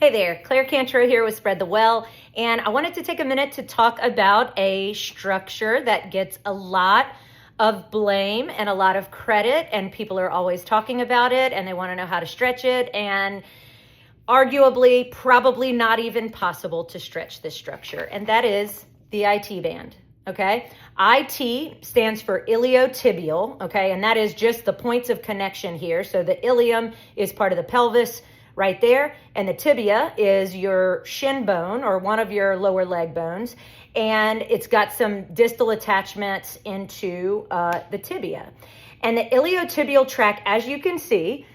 Hey there, Claire Cantrell here with Spread the Well, and I wanted to take a minute to talk about a structure that gets a lot of blame and a lot of credit, and people are always talking about it and they want to know how to stretch it, and arguably probably not even possible to stretch this structure, and that is the IT band. Okay, IT stands for iliotibial, okay, and that is just the points of connection here. So the ilium is part of the pelvis right there, and the tibia is your shin bone or one of your lower leg bones, and it's got some distal attachments into the tibia. And the iliotibial tract, as you can see,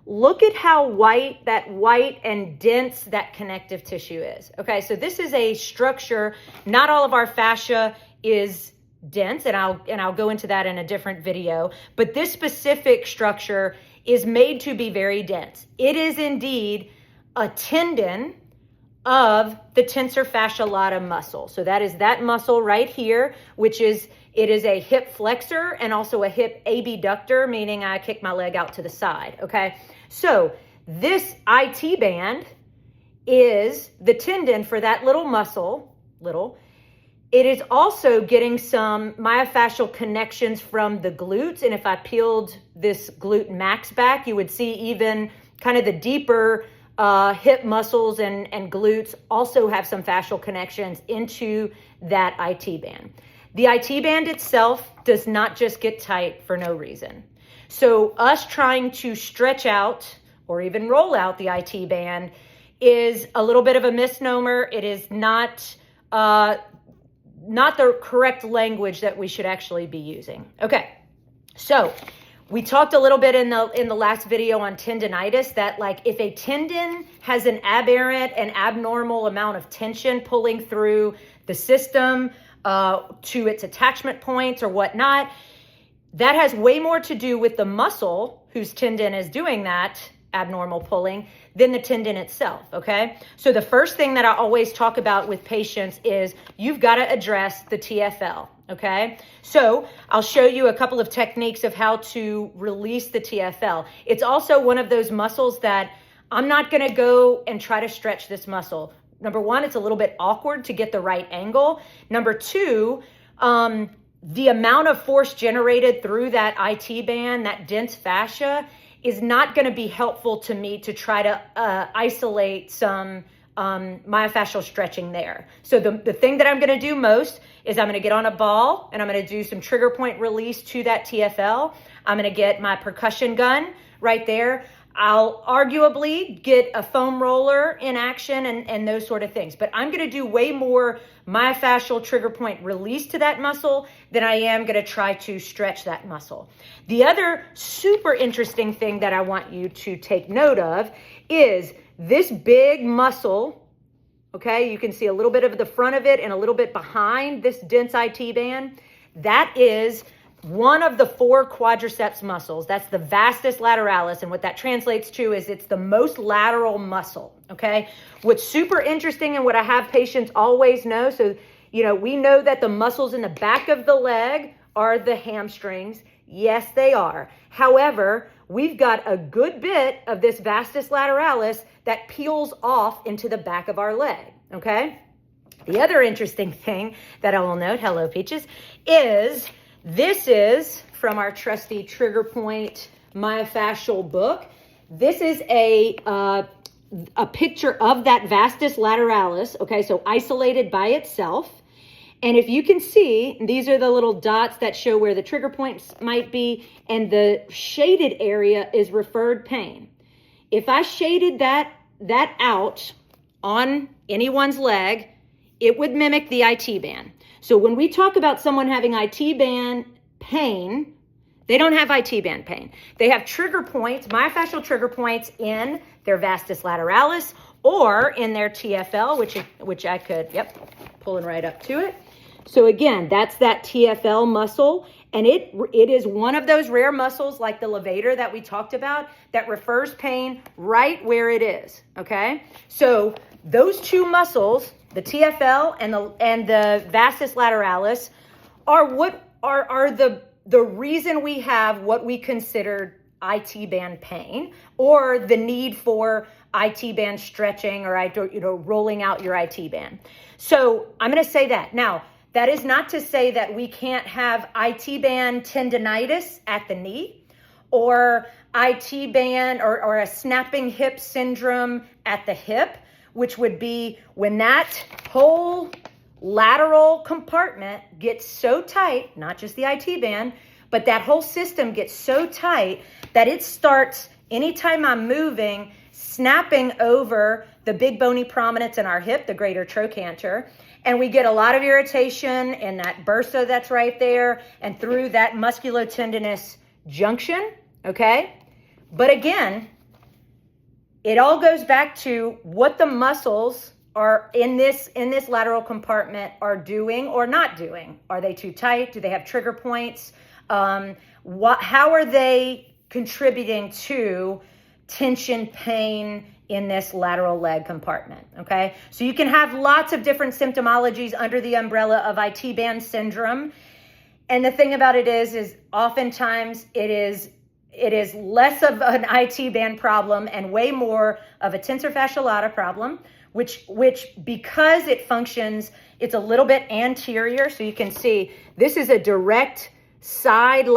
look at how white and dense that connective tissue is. Okay, so this is a structure. Not all of our fascia is dense, and I'll go into that in a different video, but this specific structure is made to be very dense. It is indeed a tendon of the tensor fascia lata muscle. So that is that muscle right here, it is a hip flexor and also a hip abductor, meaning I kick my leg out to the side, okay? So this IT band is the tendon for that little muscle, It is also getting some myofascial connections from the glutes. And if I peeled this glute max back, you would see even kind of the deeper hip muscles and glutes also have some fascial connections into that IT band. The IT band itself does not just get tight for no reason. So us trying to stretch out or even roll out the IT band is a little bit of a misnomer. It is not the correct language that we should actually be using. Okay, so we talked a little bit in the last video on tendinitis that, like, if a tendon has an aberrant and abnormal amount of tension pulling through the system to its attachment points or whatnot, that has way more to do with the muscle whose tendon is doing that abnormal pulling than the tendon itself, okay? So the first thing that I always talk about with patients is you've got to address the TFL, okay? So I'll show you a couple of techniques of how to release the TFL. It's also one of those muscles that I'm not going to go and try to stretch this muscle. Number one, it's a little bit awkward to get the right angle. Number two, the amount of force generated through that IT band, that dense fascia, is not going to be helpful to me to try to isolate some myofascial stretching there. So the thing that I'm going to do most is I'm going to get on a ball and I'm going to do some trigger point release to that TFL. I'm going to get my percussion gun right there. I'll arguably get a foam roller in action and those sort of things. But I'm going to do way more myofascial trigger point release to that muscle than I am going to try to stretch that muscle. The other super interesting thing that I want you to take note of is this big muscle, okay? You can see a little bit of the front of it and a little bit behind this dense IT band. That is one of the four quadriceps muscles. That's the vastus lateralis, and what that translates to is it's the most lateral muscle, okay? What's super interesting and what I have patients always know, so, we know that the muscles in the back of the leg are the hamstrings. Yes, they are. However, we've got a good bit of this vastus lateralis that peels off into the back of our leg, okay? The other interesting thing that I will note, hello Peaches, is this is from our trusty Trigger Point myofascial book. This is a picture of that vastus lateralis, okay, so isolated by itself. And if you can see, these are the little dots that show where the trigger points might be, and the shaded area is referred pain. If I shaded that out on anyone's leg, it would mimic the IT band. So when we talk about someone having IT band pain, they don't have IT band pain. They have trigger points, myofascial trigger points in their vastus lateralis or in their TFL, which I could, pulling right up to it. So again, that's that TFL muscle, and it is one of those rare muscles like the levator that we talked about that refers pain right where it is, okay? So those two muscles, the TFL and the vastus lateralis, are what are the reason we have what we consider IT band pain or the need for IT band stretching or rolling out your IT band. So I'm going to say that. Now, that is not to say that we can't have IT band tendonitis at the knee or IT band or a snapping hip syndrome at the hip, which would be when that whole lateral compartment gets so tight, not just the IT band, but that whole system gets so tight that it starts, anytime I'm moving, snapping over the big bony prominence in our hip, the greater trochanter, and we get a lot of irritation in that bursa that's right there and through that musculotendinous junction, okay? But again, it all goes back to what the muscles are in this lateral compartment are doing or not doing. Are they too tight? Do they have trigger points? How are they contributing to tension, pain in this lateral leg compartment? Okay, so you can have lots of different symptomologies under the umbrella of IT band syndrome. And the thing about it is oftentimes it is less of an IT band problem and way more of a tensor fasciae lata problem, which because it functions, it's a little bit anterior. So you can see this is a direct side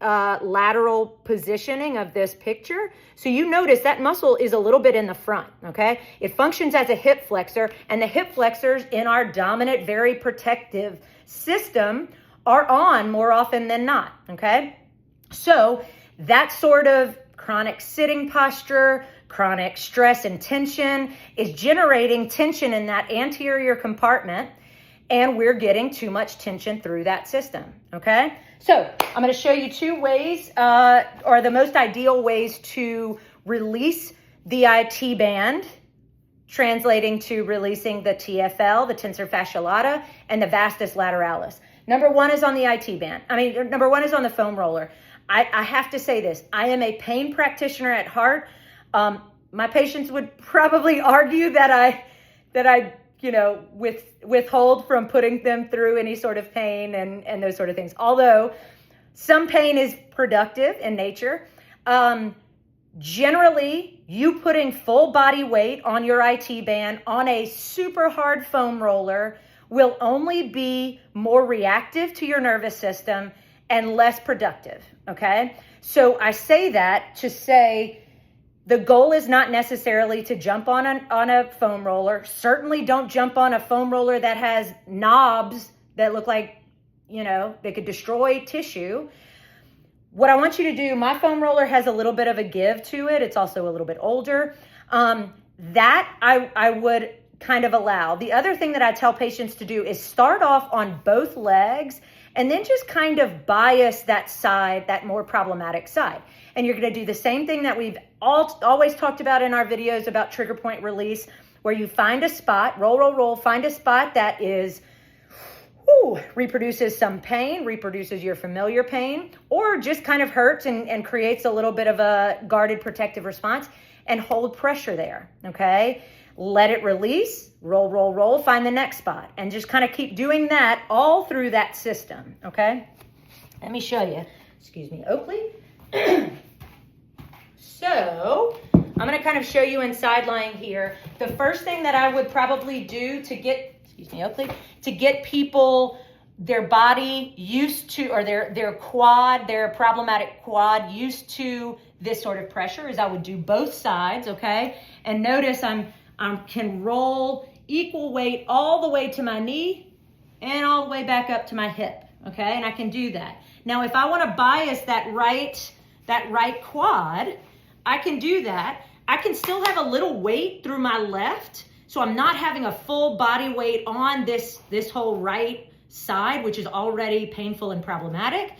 lateral positioning of this picture. So you notice that muscle is a little bit in the front, okay? It functions as a hip flexor, and the hip flexors in our dominant, very protective system are on more often than not, okay? So that sort of chronic sitting posture, chronic stress and tension is generating tension in that anterior compartment, and we're getting too much tension through that system, okay? So I'm going to show you two ways, or the most ideal ways to release the IT band, translating to releasing the TFL, the tensor fasciae lata, and the vastus lateralis. Number one is on the IT band. Number one is on the foam roller. I have to say this. I am a pain practitioner at heart. My patients would probably argue that I withhold from putting them through any sort of pain and those sort of things. Although some pain is productive in nature. Generally, you putting full body weight on your IT band on a super hard foam roller will only be more reactive to your nervous system and less productive, okay? So I say that to say the goal is not necessarily to jump on a foam roller. Certainly don't jump on a foam roller that has knobs that look like, they could destroy tissue. What I want you to do, my foam roller has a little bit of a give to it. It's also a little bit older. That I would kind of allow. The other thing that I tell patients to do is start off on both legs and then just kind of bias that side, that more problematic side. And you're going to do the same thing that we've always talked about in our videos about trigger point release, where you find a spot, roll, find a spot that is, reproduces some pain, reproduces your familiar pain, or just kind of hurts and creates a little bit of a guarded protective response, and hold pressure there, okay? Let it release, roll, find the next spot, and just kind of keep doing that all through that system, okay? Let me show you. Excuse me, Oakley. So I'm going to kind of show you in sideline here. The first thing that I would probably do to get, Oakley, to get people, their body used to, or their quad, their problematic quad used to this sort of pressure is I would do both sides, okay? And notice I can roll equal weight all the way to my knee and all the way back up to my hip, okay? And I can do that. Now, if I want to bias that right quad, I can do that. I can still have a little weight through my left, so I'm not having a full body weight on this whole right side, which is already painful and problematic.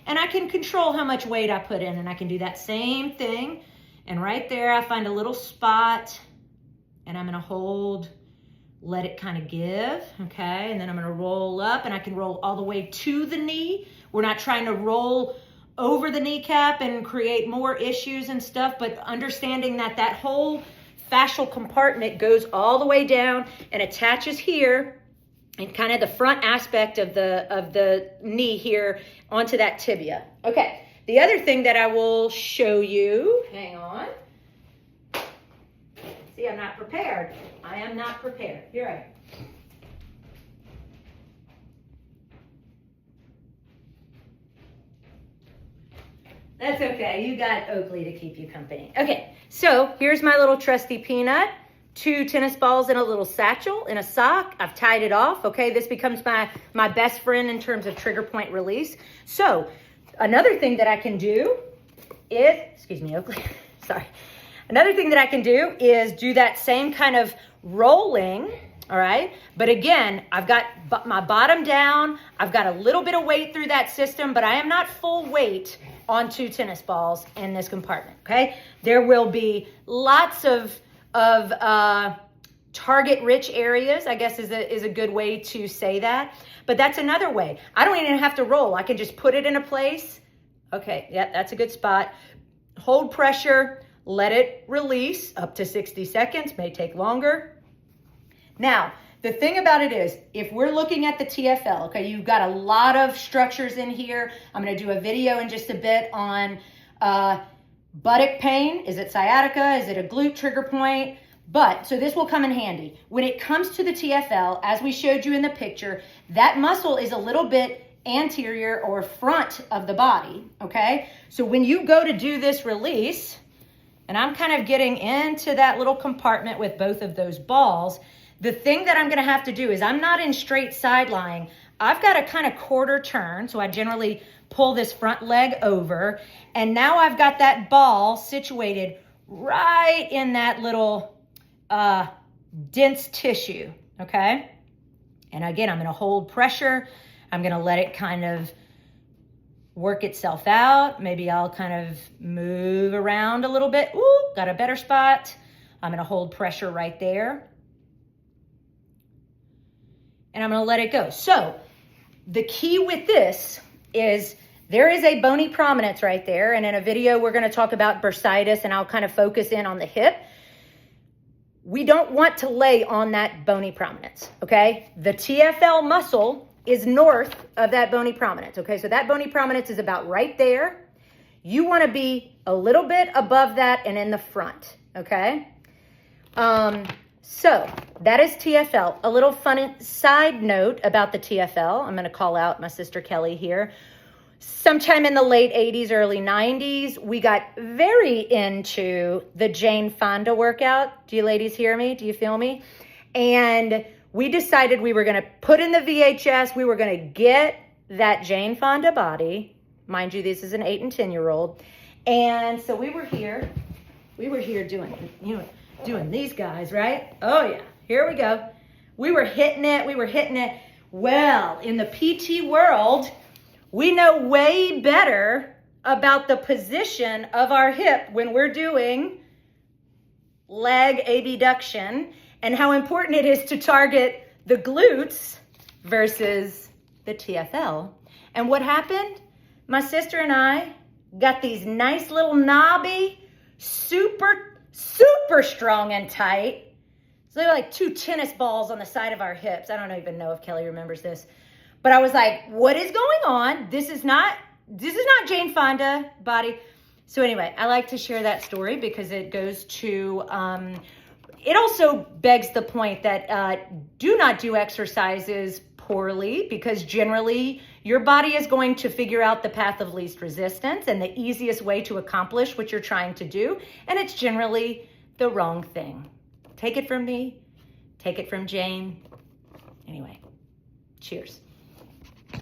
And I can control how much weight I put in, and I can do that same thing. And right there, I find a little spot, and I'm going to hold, let it kind of give, okay? And then I'm going to roll up, and I can roll all the way to the knee. We're not trying to roll over the kneecap and create more issues and stuff, but understanding that that whole fascial compartment goes all the way down and attaches here and kind of the front aspect of the knee here onto that tibia. Okay, The other thing that I will show you, hang on. See, I'm not prepared. I am not prepared. You're right. That's okay. You got Oakley to keep you company. Okay, so here's my little trusty Peanut. 2 tennis balls in a little satchel, in a sock. I've tied it off, okay? This becomes my best friend in terms of trigger point release. So another thing that I can do is, excuse me, Oakley, sorry. Another thing that I can do is do that same kind of rolling, all right? But again, I've got my bottom down. I've got a little bit of weight through that system, but I am not full weight on 2 tennis balls in this compartment, okay? There will be lots of target-rich areas, I guess is a good way to say that. But that's another way. I don't even have to roll. I can just put it in a place. Okay, yeah, that's a good spot. Hold pressure, let it release up to 60 seconds, may take longer. Now, the thing about it is, if we're looking at the TFL, okay, you've got a lot of structures in here. I'm going to do a video in just a bit on buttock pain. Is it sciatica? Is it a glute trigger point? But, so this will come in handy. When it comes to the TFL, as we showed you in the picture, that muscle is a little bit anterior or front of the body, okay? So when you go to do this release, and I'm kind of getting into that little compartment with both of those balls, the thing that I'm gonna have to do is I'm not in straight side lying. I've got a kind of quarter turn, so I generally pull this front leg over, and now I've got that ball situated right in that little dense tissue, okay? And again, I'm gonna hold pressure. I'm gonna let it kind of work itself out. Maybe I'll kind of move around a little bit. Ooh, got a better spot. I'm gonna hold pressure right there. And I'm gonna let it go. So the key with this is there is a bony prominence right there. And in a video, we're gonna talk about bursitis and I'll kind of focus in on the hip. We don't want to lay on that bony prominence, okay? The TFL muscle is north of that bony prominence, okay? So that bony prominence is about right there. You wanna be a little bit above that and in the front, okay? So that is TFL. A little fun side note about the TFL. I'm gonna call out my sister Kelly here. Sometime in the late 80s, early 90s, we got very into the Jane Fonda workout. Do you ladies hear me? Do you feel me? And we decided we were going to put in the VHS. We were going to get that Jane Fonda body. Mind you, this is an 8 and 10-year-old. And so we were here doing these guys, right? Oh, yeah. Here we go. We were hitting it. Well, in the PT world, we know way better about the position of our hip when we're doing leg abduction and how important it is to target the glutes versus the TFL. And what happened? My sister and I got these nice little knobby, super strong and tight. So they're like 2 tennis balls on the side of our hips. I don't even know if Kelly remembers this. But I was like, what is going on? This is not Jane Fonda body. So anyway, I like to share that story because it goes to, it also begs the point that do not do exercises poorly because generally your body is going to figure out the path of least resistance and the easiest way to accomplish what you're trying to do. And it's generally the wrong thing. Take it from me, take it from Jane. Anyway, cheers.